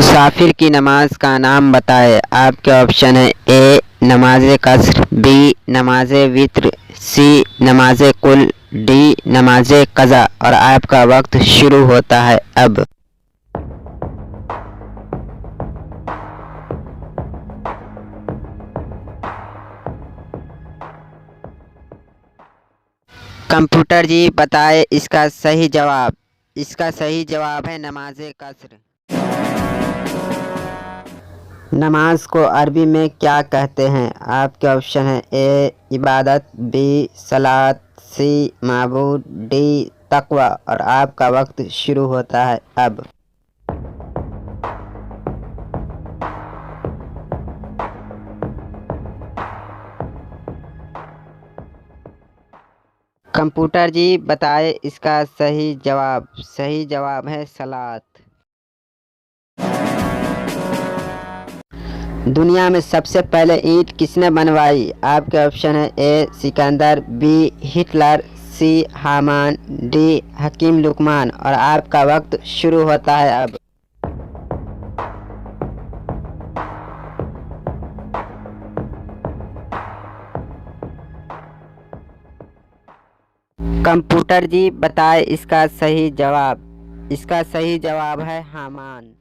मुसाफिर की नमाज का नाम बताएं। आपके ऑप्शन है ए नमाज कसर, बी नमाज वित्र, सी नमाज कुल, डी नमाज कज़ा। और आपका वक्त शुरू होता है अब। कंप्यूटर जी बताएं इसका सही जवाब। इसका सही जवाब है नमाज कसर। नमाज को अरबी में क्या कहते हैं? आपके ऑप्शन है ए इबादत, बी सलात, सी माबूद, डी तकवा। और आपका वक्त शुरू होता है अब। कंप्यूटर जी बताएं इसका सही जवाब। सही जवाब है सलात। दुनिया में सबसे पहले ईंट किसने बनवाई? आपके ऑप्शन है ए सिकंदर, बी हिटलर, सी हामान, डी हकीम लुकमान। और आपका वक्त शुरू होता है अब। कंप्यूटर जी बताएं इसका सही जवाब। इसका सही जवाब है हामान।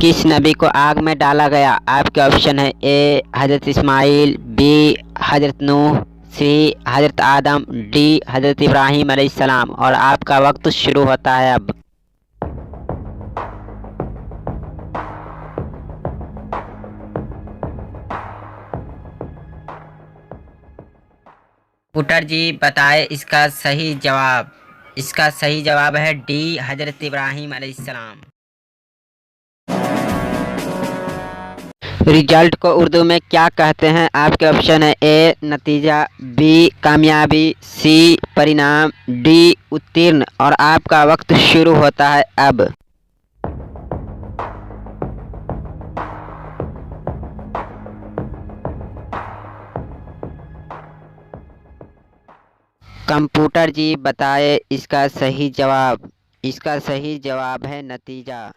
किस नबी को आग में डाला गया? आपके ऑप्शन है ए हज़रत इस्माइल, बी हज़रत नूह, सी हज़रत आदम, डी हज़रत इब्राहीम अलैहिस्सलाम। और आपका वक्त शुरू होता है अब। पुटर जी बताएं इसका सही जवाब। इसका सही जवाब है डी हज़रत इब्राहीम अलैहिस्सलाम। रिजल्ट को उर्दू में क्या कहते हैं? आपके ऑप्शन है ए नतीजा, बी कामयाबी, सी परिणाम, डी उत्तीर्ण। और आपका वक्त शुरू होता है अब। कंप्यूटर जी बताएं इसका सही जवाब। इसका सही जवाब है नतीजा।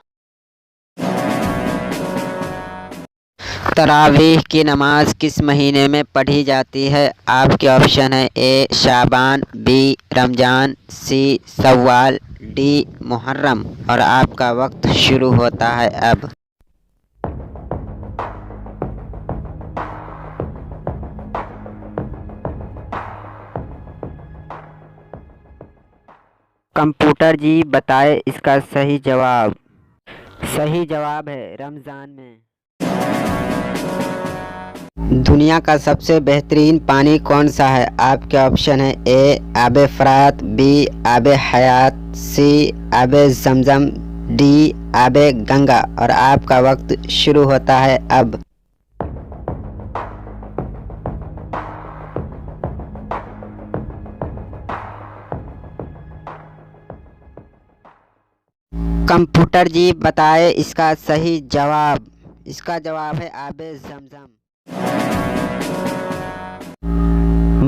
तरावीह की नमाज किस महीने में पढ़ी जाती है? आपके ऑप्शन है ए शाबान, बी रमजान, सी शव्वाल, डी मुहर्रम। और आपका वक्त शुरू होता है अब। कंप्यूटर जी बताएं इसका सही जवाब। सही जवाब है रमज़ान में। दुनिया का सबसे बेहतरीन पानी कौन सा है? आपके ऑप्शन है ए आबे फरात, बी आबे हयात, सी आबे जमजम, डी आबे गंगा। और आपका वक्त शुरू होता है अब। कंप्यूटर जी बताएं इसका सही जवाब। इसका जवाब है आबे जमजम।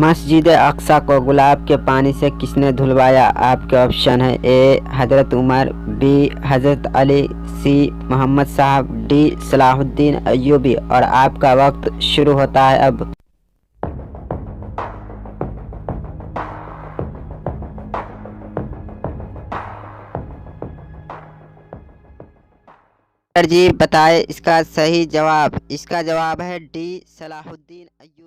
मस्जिद अक्सा को गुलाब के पानी से किसने धुलवाया? आपके ऑप्शन है ए हज़रत उमर, बी हज़रत अली, सी मोहम्मद साहब, डी सलाहुद्दीन अय्यूबी। और आपका वक्त शुरू होता है अब। जी बताएं इसका सही जवाब। इसका जवाब है डी सलाहुद्दीन अय्यूबी।